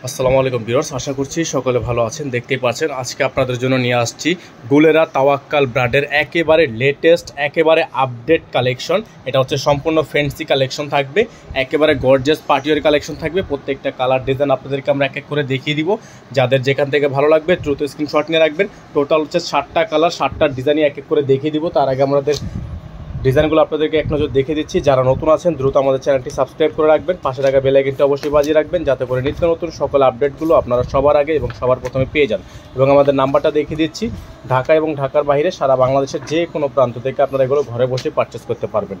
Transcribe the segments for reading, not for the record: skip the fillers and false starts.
আসসালামু আলাইকুম ভিউয়ার্স, আশা করছি সকলে ভালো আছেন। দেখতেই পাচ্ছেন আজকে আপনাদের জন্য নিয়ে আসছি গুলেরা তাওয়াক্কাল ব্র্যান্ডের একেবারে লেটেস্ট একেবারে আপডেট কালেকশন। এটা হচ্ছে সম্পূর্ণ ফ্যান্সি কালেকশন থাকবে, একেবারে গর্জিয়াস পার্টিওয়ার কালেকশন থাকবে। প্রত্যেকটা কালার ডিজাইন আপনাদেরকে আমরা এক এক করে দেখিয়ে দিব। যাদের যেখান থেকে ভালো লাগবে দ্রুত স্ক্রিনশট নিয়ে রাখবেন। টোটাল হচ্ছে 7টা কালার, 7টা ডিজাইনই এক এক করে দেখিয়ে দিব। তার আগে আমাদের ডিজাইনগুলো আপনাদেরকে এক নজর দেখে দিচ্ছি। যারা নতুন আছেন দ্রুত আমাদের চ্যানেলটি সাবস্ক্রাইব করে রাখবেন, পাশে থাকা বেল আইকনটি অবশ্যই বাজিয়ে রাখবেন, যাতে করে নিত্য নতুন সকল আপডেটগুলো আপনারা সবার আগে এবং সবার প্রথমে পেয়ে যান। এবং আমাদের নাম্বারটা দেখিয়ে দিচ্ছি, ঢাকা এবং ঢাকার বাইরে সারা বাংলাদেশের যে কোনো প্রান্ত থেকে আপনারা এগুলো ঘরে বসে পারচেস করতে পারবেন।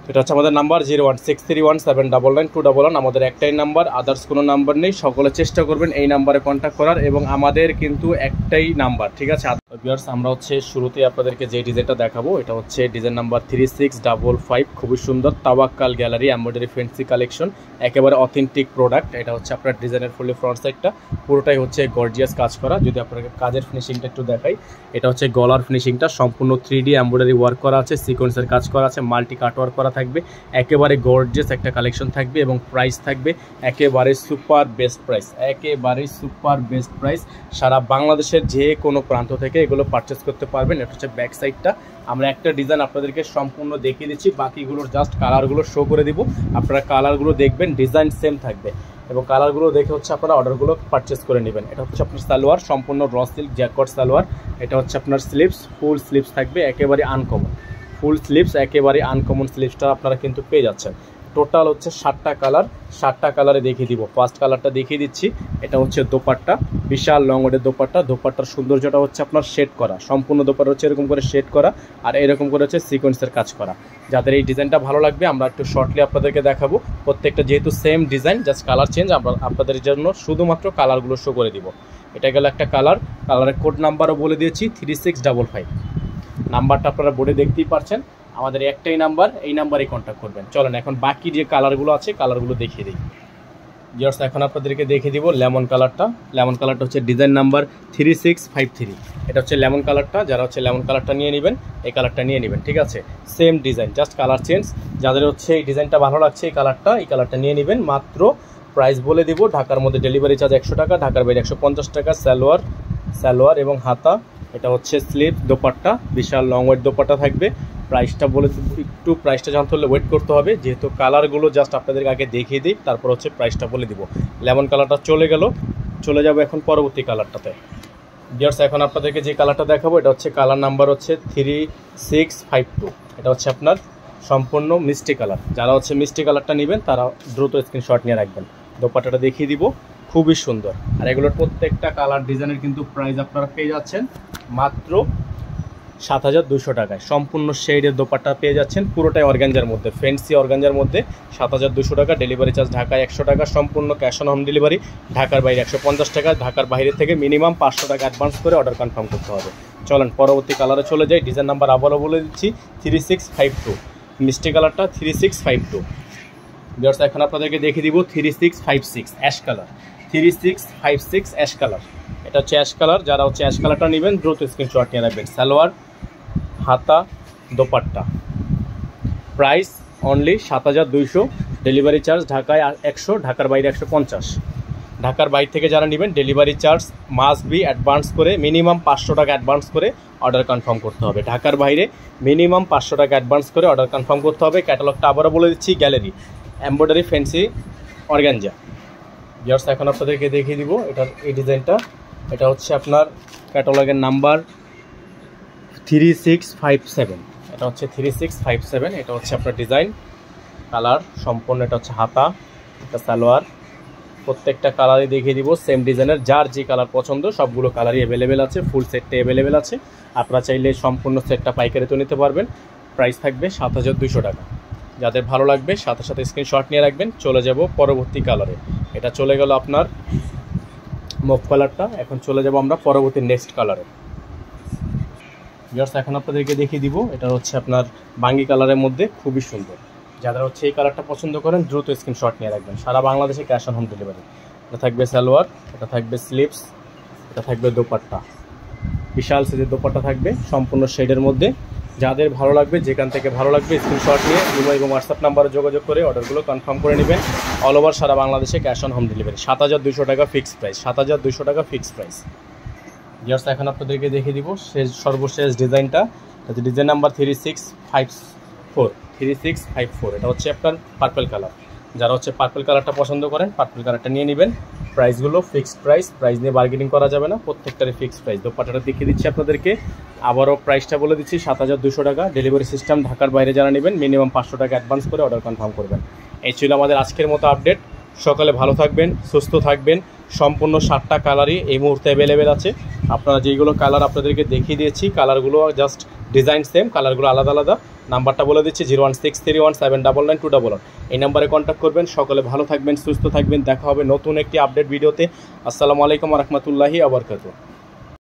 এটা হচ্ছে আমাদের নাম্বার 01631799211। আমাদের একটাই নাম্বার, আদার্স কোনো নাম্বার নেই। সকলে চেষ্টা করবেন এই নাম্বারে কন্ট্যাক্ট করার, এবং আমাদের কিন্তু একটাই নাম্বার, ঠিক আছে ভিউয়ার্স। আমরা হচ্ছে শুরুতে আপনাদেরকে যে ডিজাইনটা দেখাবো এটা হচ্ছে ডিজাইন নাম্বার 3655। খুবই সুন্দর তাওয়াক্কাল গ্যালারি এমব্রয়ডারি ফ্যান্সি কালেকশন, একেবারে অথেন্টিক প্রোডাক্ট। এটা হচ্ছে আপনার ডিজাইনের ফুলি ফ্রন্ট সাইডটা পুরোটাই হচ্ছে গর্জিয়াস কাজ করা। যদি আপনাকে কাজের ফিনিশিংটা একটু দেখাই, এটা হচ্ছে গলার ফিনিশিংটা সম্পূর্ণ 3D এমব্রয়ডারি ওয়ার্ক করা আছে, সিকোয়েন্সের কাজ করা আছে, মাল্টি কাট ওয়ার্ক করা থাকবে। একেবারে গর্জিয়াস একটা কালেকশন থাকবে এবং প্রাইস থাকবে একেবারে সুপার বেস্ট প্রাইস, একেবারে সুপার বেস্ট প্রাইস। সারা বাংলাদেশের যে কোনো প্রান্ত থেকে এগুলো পারচেস করতে পারবেন। এটা হচ্ছে ব্যাক সাইডটা। আমরা একটা ডিজাইন আপনাদেরকে সম্পূর্ণ দেখিয়ে দিচ্ছি, বাকিগুলোর জাস্ট কালারগুলো শো করে দিব। আপনারা কালারগুলো দেখবেন, ডিজাইন সেম থাকবে এবং কালারগুলো দেখে হচ্ছে আপনারা অর্ডারগুলো পারচেস করে নেবেন। এটা হচ্ছে আপনার সালোয়ার, সম্পূর্ণ র সিল্ক জ্যাকট সালোয়ার। এটা হচ্ছে আপনার স্লিভস, ফুল স্লিভস থাকবে, একেবারে আনকমন ফুল স্লিভস, একেবারে আনকমন স্লিভসটা আপনারা কিন্তু পেয়ে যাচ্ছেন। টোটাল হচ্ছে 7টা কালার, 7টা কালারে দেখিয়ে দিব। ফার্স্ট কালারটা দেখিয়ে দিচ্ছি, এটা হচ্ছে দোপাট্টা, বিশাল লং ওডের দোপাট্টা। দোপাট্টার সৌন্দর্যটা হচ্ছে আপনার শেড করা, সম্পূর্ণ দোপাট্টা হচ্ছে এরকম করে শেড করা, আর এরকম করে হচ্ছে সিকোয়েন্সের কাজ করা। যাদের এই ডিজাইনটা ভালো লাগবে আমরা একটু শর্টলি আপনাদেরকে দেখাবো। প্রত্যেকটা যেহেতু same design, just colour change, আমরা আপনাদের জন্য শুধুমাত্র কালারগুলো শো করে দিব। এটা গেল একটা কালার। কালারের কোড নাম্বারও বলে দিয়েছি 3655। নাম্বারটা আপনারা বোর্ডে দেখতেই পাচ্ছেন। আমাদের একটাই নাম্বার, এই নাম্বারেই কন্ট্যাক্ট করবেন। চলেন এখন বাকি যে কালারগুলো আছে কালারগুলো দেখিয়ে দিই। জাস্ট এখন আপনাদেরকে দেখিয়ে দিব লেমন কালারটা। লেমন কালারটা হচ্ছে ডিজাইন নাম্বার 3653। এটা হচ্ছে লেমন কালারটা। যারা হচ্ছে লেমন কালারটা নিয়ে নেবেন, এই কালারটা নিয়ে নেবেন, ঠিক আছে। Same design, just colour change. যাদের হচ্ছে এই ডিজাইনটা ভালো লাগছে এই কালারটা নিয়ে নেবেন। মাত্র প্রাইস বলে দিব, ঢাকার মধ্যে ডেলিভারি চার্জ 100 টাকা, ঢাকার বাইরে 150 টাকা। সালোয়ার এবং হাতা। এটা হচ্ছে স্লিভ, দোপাট্টা, বিশাল লং ওয়েট দোপাট্টা থাকবে। প্রাইসটা বলে একটু, প্রাইসটা জানতে হলে ওয়েট করতে হবে, যেহেতু কালারগুলো জাস্ট আপনাদেরকে আগে দেখিয়ে দিই, তারপর হচ্ছে প্রাইসটা বলে দিব। লেমন কালারটা চলে যাবো এখন পরবর্তী কালারটাতে। ভিউয়ার্স এখন আপনাদেরকে যে কালারটা দেখাবো এটা হচ্ছে কালার নাম্বার হচ্ছে 3652। এটা হচ্ছে আপনার সম্পূর্ণ মিষ্টি কালার। যারা হচ্ছে মিষ্টি কালারটা নেবেন তারা দ্রুত স্ক্রিনশট নিয়ে রাখবেন। দোপাট্টাটা দেখিয়ে দিব, খুবই সুন্দর। আর এগুলোর প্রত্যেকটা কালার ডিজাইনের কিন্তু প্রাইস আপনারা পেয়ে যাচ্ছেন মাত্র 7200 টাকায়। সম্পূর্ণ শেডের দোপাট্টা পেয়ে যাচ্ছেন, পুরোটাই অর্গানজার মধ্যে, ফ্যান্সি অর্গানজার মধ্যে। 7200 টাকা, ডেলিভারি চার্জ ঢাকায় 100 টাকা, সম্পূর্ণ ক্যাশ অন হোম ডেলিভারি। ঢাকার বাইরে 150 টাকা, ঢাকার বাইরে থেকে মিনিমাম 500 টাকা অ্যাডভান্স করে অর্ডার কনফার্ম করতে হবে। চলেন পরবর্তী কালারে চলে যাই। ডিজাইন নাম্বার আবারও বলে দিচ্ছি 3652, মিষ্টি কালারটা 3652। ভিউয়ার্স এখন আপনাদেরকে দেখিয়ে দিব 3656 অ্যাশ কালার। 3656 ash colour. এটা হচ্ছে অ্যাশ কালার। যারা হচ্ছে অ্যাশ কালারটা নেবেন দ্রুত স্ক্রিনশট নিয়ে রাখবেন। সালোয়ার, হাতা, dupatta. Price only 7200, delivery charge ঢাকায় 100, ঢাকার বাইরে 150। ঢাকার বাইরে থেকে যারা নেবেন delivery charge must be advance করে, মিনিমাম 500 টাকা অ্যাডভান্স করে অর্ডার কনফার্ম করতে হবে। ঢাকার বাইরে মিনিমাম 500 টাকা অ্যাডভান্স করে অর্ডার কনফার্ম করতে হবে। ক্যাটালগটা আবারও বলে দিচ্ছি, gallery embroidery fancy organza. Viewers এখন আপনাদেরকে দেখিয়ে দিব এটার এই ডিজাইনটা। এটা হচ্ছে আপনার ক্যাটালগের নাম্বার 3657। এটা হচ্ছে 3657। এটা হচ্ছে আপনার ডিজাইন কালার সম্পূর্ণ। এটা হচ্ছে হাতা, এটা সালোয়ার। প্রত্যেকটা কালারই দেখিয়ে দিব সেম ডিজাইনের। যার যে কালার পছন্দ সবগুলো কালারই অ্যাভেলেবেল আছে, ফুল সেটটা অ্যাভেলেবেল আছে। আপনারা চাইলে সম্পূর্ণ সেটটা পাইকারিতে নিতে পারবেন। প্রাইস থাকবে 7200 টাকা। যাদের ভালো লাগবে সাথে সাথে স্ক্রিনশট নিয়ে রাখবেন। চলে যাব পরবর্তী কালারে। এটা চলে গেল আপনার মুভ কালারটা। এখন চলে যাব আমরা পরবর্তী নেক্সট কালারে। ভিউয়ার্স এখন আপনাদেরকে দেখিয়ে দিব এটা হচ্ছে আপনার বাঙ্গি কালারের মধ্যে, খুবই সুন্দর। যারা হচ্ছে এই কালারটা পছন্দ করেন দ্রুত স্ক্রিনশট নিয়ে রাখবেন। সারা বাংলাদেশে ক্যাশ অন হোম ডেলিভারি। এটা থাকবে সালোয়ার, এটা থাকবে স্লিভস, এটা থাকবে দোপাট্টা। বিশাল সাইজের দোপাট্টা থাকবে সম্পূর্ণ শেডের মধ্যে। যাদের ভালো লাগবে, যেখান থেকে ভালো লাগবে স্ক্রিনশট নিয়ে ইমো এবং হোয়াটসঅ্যাপ নাম্বারে যোগাযোগ করে অর্ডারগুলো কনফার্ম করে নেবেন। অল ওভার সারা বাংলাদেশে ক্যাশ অন হোম ডেলিভারি। 7,200 টাকা ফিক্সড প্রাইস, 7,200 টাকা ফিক্সড প্রাইস। জাস্ট এখন আপনাদেরকে দেখিয়ে দিব সর্বশেষ ডিজাইনটা। এটা ডিজাইন নাম্বার 3654, এটা হচ্ছে আপনার পার্পল কালার। যারা হচ্ছে পার্পল কালারটা পছন্দ করেন পার্পল কালারটা নিয়ে নেবেন। প্রাইসগুলো ফিক্সড প্রাইস নিয়ে বার্গেনিং করা যাবে না, প্রত্যেকটারই ফিক্সড প্রাইস। দোপাট্টাটা দেখিয়ে দিচ্ছি আপনাদেরকে, আবারও প্রাইসটা বলে দিচ্ছি 7,200 টাকা। ডেলিভারি সিস্টেম ঢাকার বাইরে যারা নেবেন মিনিমাম 500 টাকা অ্যাডভান্স করে অর্ডার কনফার্ম করবেন। এই ছিল আমাদের আজকের মতো আপডেট। সকালে ভালো থাকবেন, সুস্থ থাকবেন। সম্পূর্ণ 7টা কালারই এই মুহূর্তে অ্যাভেলেবেল আছে। আপনারা যেইগুলো কালার আপনাদেরকে দেখিয়ে দিয়েছি কালারগুলো জাস্ট ডিজাইন সেম, কালারগুলো আলাদা আলাদা। নাম্বারটা বলে দিচ্ছি 01631799211। এই নাম্বারে কন্ট্যাক্ট করবেন। সকলে ভালো থাকবেন, সুস্থ থাকবেন। দেখা হবে নতুন একটি আপডেট ভিডিওতে। আসসালামু আলাইকুম ওয়া রাহমাতুল্লাহি ওয়া বারাকাতুহু।